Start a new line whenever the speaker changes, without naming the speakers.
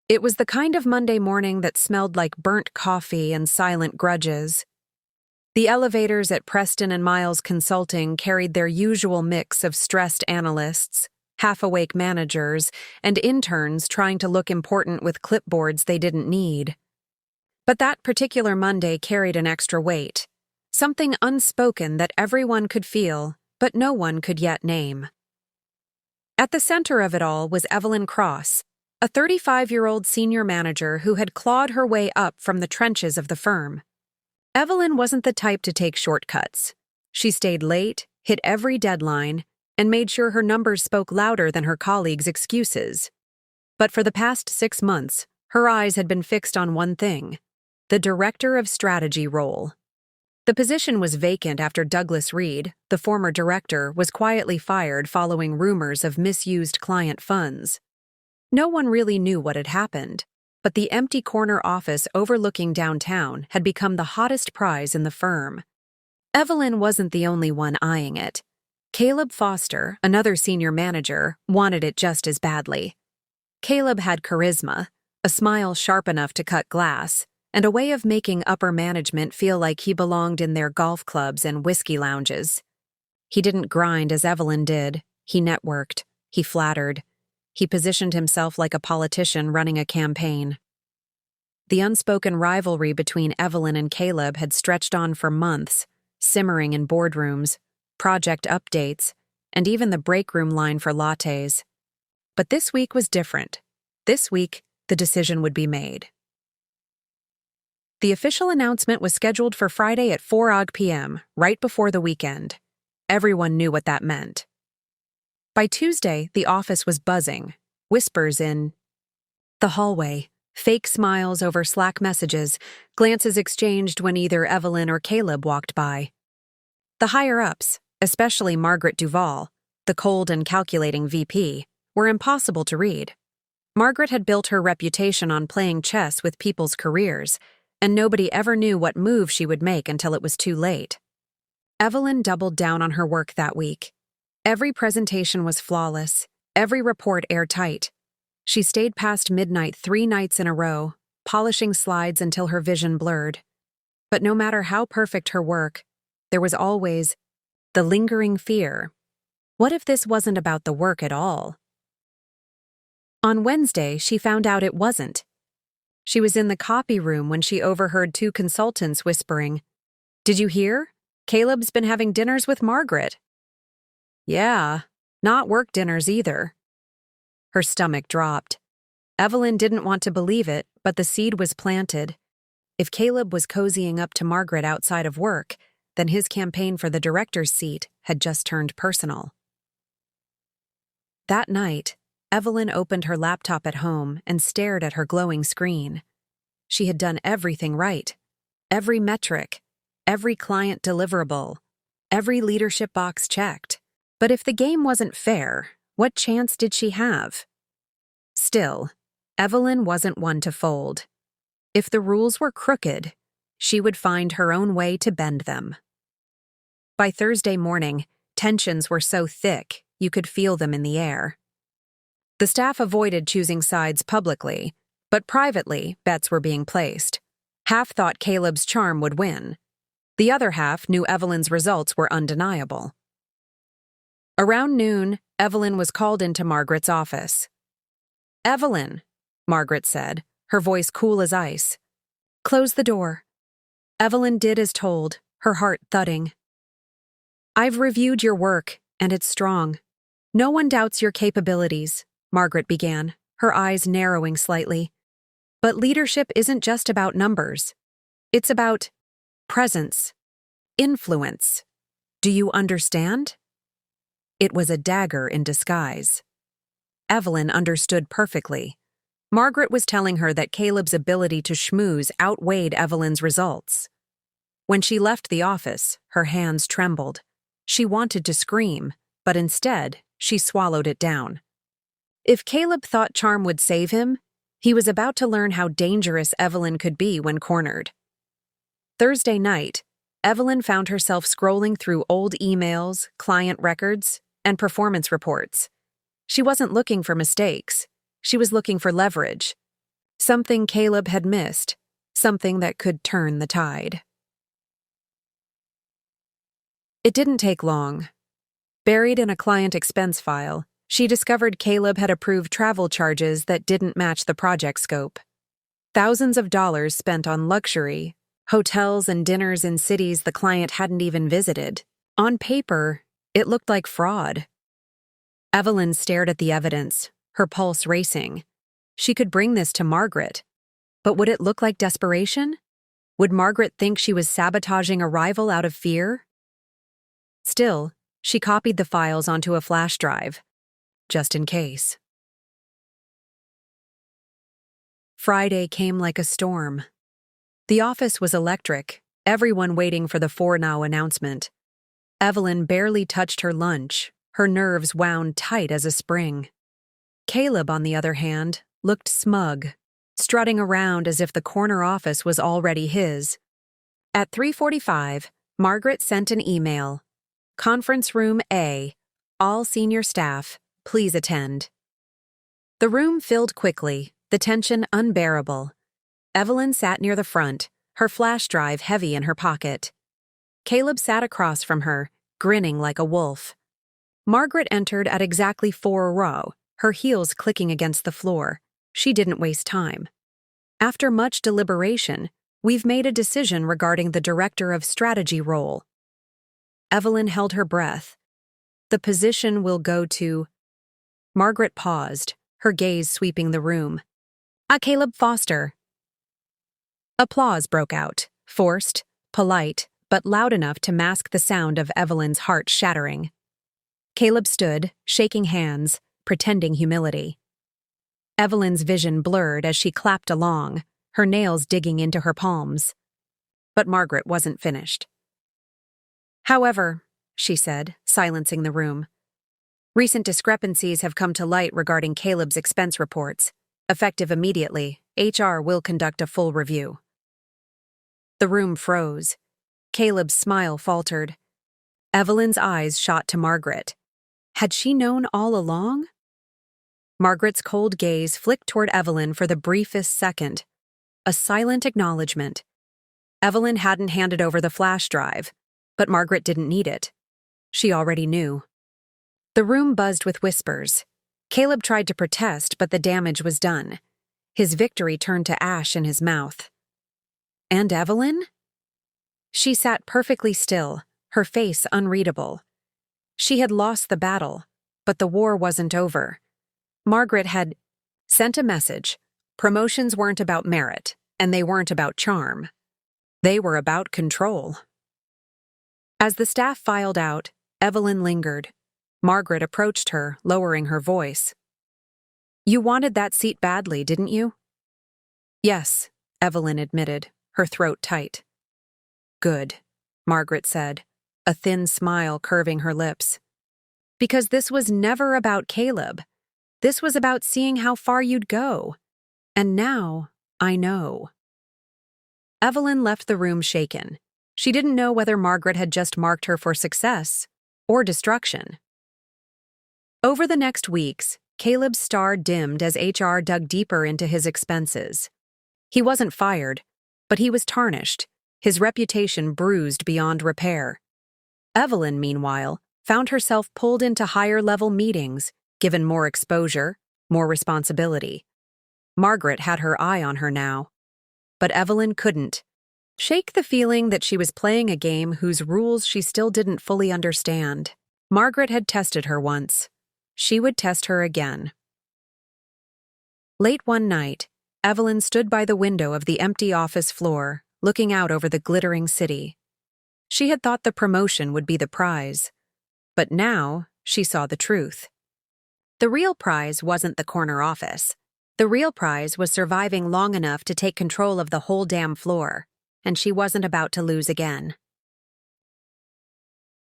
It was the kind of Monday morning that smelled like burnt coffee and silent grudges. The elevators at Preston and Miles Consulting carried their usual mix of stressed analysts, half-awake managers, and interns trying to look important with clipboards they didn't need. But that particular Monday carried an extra weight, something unspoken that everyone could feel, but no one could yet name. At the center of it all was Evelyn Cross, a 35-year-old senior manager who had clawed her way up from the trenches of the firm. Evelyn wasn't the type to take shortcuts. She stayed late, hit every deadline, and made sure her numbers spoke louder than her colleagues' excuses. But for the past 6 months, her eyes had been fixed on one thing: the Director of Strategy role. The position was vacant after Douglas Reed, the former director, was quietly fired following rumors of misused client funds. No one really knew what had happened, but the empty corner office overlooking downtown had become the hottest prize in the firm. Evelyn wasn't the only one eyeing it. Caleb Foster, another senior manager, wanted it just as badly. Caleb had charisma, a smile sharp enough to cut glass, and a way of making upper management feel like he belonged in their golf clubs and whiskey lounges. He didn't grind as Evelyn did. He networked. He flattered. He positioned himself like a politician running a campaign. The unspoken rivalry between Evelyn and Caleb had stretched on for months, simmering in boardrooms, project updates, and even the break room line for lattes. But this week was different. This week, the decision would be made. The official announcement was scheduled for Friday at 4 p.m., right before the weekend. Everyone knew what that meant. By Tuesday, the office was buzzing, whispers in the hallway, fake smiles over Slack messages, glances exchanged when either Evelyn or Caleb walked by. The higher-ups, especially Margaret Duval, the cold and calculating VP, were impossible to read. Margaret had built her reputation on playing chess with people's careers, and nobody ever knew what move she would make until it was too late. Evelyn doubled down on her work that week. Every presentation was flawless, every report airtight. She stayed past midnight 3 nights in a row, polishing slides until her vision blurred. But no matter how perfect her work, there was always the lingering fear. What if this wasn't about the work at all? On Wednesday, she found out it wasn't. She was in the copy room when she overheard 2 consultants whispering, "Did you hear? Caleb's been having dinners with Margaret." Yeah, not work dinners either. Her stomach dropped. Evelyn didn't want to believe it, but the seed was planted. If Caleb was cozying up to Margaret outside of work, then his campaign for the director's seat had just turned personal. That night, Evelyn opened her laptop at home and stared at her glowing screen. She had done everything right. Every metric, every client deliverable, every leadership box checked. But if the game wasn't fair, what chance did she have? Still, Evelyn wasn't one to fold. If the rules were crooked, she would find her own way to bend them. By Thursday morning, tensions were so thick you could feel them in the air. The staff avoided choosing sides publicly, but privately, bets were being placed. Half thought Caleb's charm would win. The other half knew Evelyn's results were undeniable. Around noon, Evelyn was called into Margaret's office. "Evelyn," Margaret said, her voice cool as ice. "Close the door." Evelyn did as told, her heart thudding. "I've reviewed your work, and it's strong. No one doubts your capabilities," Margaret began, her eyes narrowing slightly. "But leadership isn't just about numbers. It's about presence, influence. Do you understand?" It was a dagger in disguise. Evelyn understood perfectly. Margaret was telling her that Caleb's ability to schmooze outweighed Evelyn's results. When she left the office, her hands trembled. She wanted to scream, but instead, she swallowed it down. If Caleb thought charm would save him, he was about to learn how dangerous Evelyn could be when cornered. Thursday night, Evelyn found herself scrolling through old emails, client records, and performance reports. She wasn't looking for mistakes. She was looking for leverage. Something Caleb had missed, something that could turn the tide. It didn't take long. Buried in a client expense file, she discovered Caleb had approved travel charges that didn't match the project scope. Thousands of dollars spent on luxury, hotels and dinners in cities the client hadn't even visited. On paper, it looked like fraud. Evelyn stared at the evidence, her pulse racing. She could bring this to Margaret. But would it look like desperation? Would Margaret think she was sabotaging a rival out of fear? Still, she copied the files onto a flash drive, just in case. Friday came like a storm. The office was electric, everyone waiting for the 4-now announcement. Evelyn barely touched her lunch, her nerves wound tight as a spring. Caleb, on the other hand, looked smug, strutting around as if the corner office was already his. At 3:45, Margaret sent an email. Conference room A. All senior staff, please attend. The room filled quickly, the tension unbearable. Evelyn sat near the front, her flash drive heavy in her pocket. Caleb sat across from her, grinning like a wolf. Margaret entered at exactly 4 row, her heels clicking against the floor. She didn't waste time. After much deliberation, we've made a decision regarding the Director of Strategy role. Evelyn held her breath. The position will go to... Margaret paused, her gaze sweeping the room. Caleb Foster. Applause broke out, forced, polite, but loud enough to mask the sound of Evelyn's heart shattering. Caleb stood, shaking hands, pretending humility. Evelyn's vision blurred as she clapped along, her nails digging into her palms. But Margaret wasn't finished. However, she said, silencing the room, recent discrepancies have come to light regarding Caleb's expense reports. Effective immediately, HR will conduct a full review. The room froze. Caleb's smile faltered. Evelyn's eyes shot to Margaret. Had she known all along? Margaret's cold gaze flicked toward Evelyn for the briefest second. A silent acknowledgement. Evelyn hadn't handed over the flash drive, but Margaret didn't need it. She already knew. The room buzzed with whispers. Caleb tried to protest, but the damage was done. His victory turned to ash in his mouth. And Evelyn? She sat perfectly still, her face unreadable. She had lost the battle, but the war wasn't over. Margaret had sent a message. Promotions weren't about merit, and they weren't about charm. They were about control. As the staff filed out, Evelyn lingered. Margaret approached her, lowering her voice. You wanted that seat badly, didn't you? Yes, Evelyn admitted, her throat tight. Good, Margaret said, a thin smile curving her lips. Because this was never about Caleb. This was about seeing how far you'd go. And now, I know. Evelyn left the room shaken. She didn't know whether Margaret had just marked her for success or destruction. Over the next weeks, Caleb's star dimmed as HR dug deeper into his expenses. He wasn't fired, but he was tarnished, his reputation bruised beyond repair. Evelyn, meanwhile, found herself pulled into higher-level meetings, given more exposure, more responsibility. Margaret had her eye on her now. But Evelyn couldn't shake the feeling that she was playing a game whose rules she still didn't fully understand. Margaret had tested her once. She would test her again. Late one night, Evelyn stood by the window of the empty office floor, looking out over the glittering city. She had thought the promotion would be the prize, but now she saw the truth. The real prize wasn't the corner office. The real prize was surviving long enough to take control of the whole damn floor, and she wasn't about to lose again.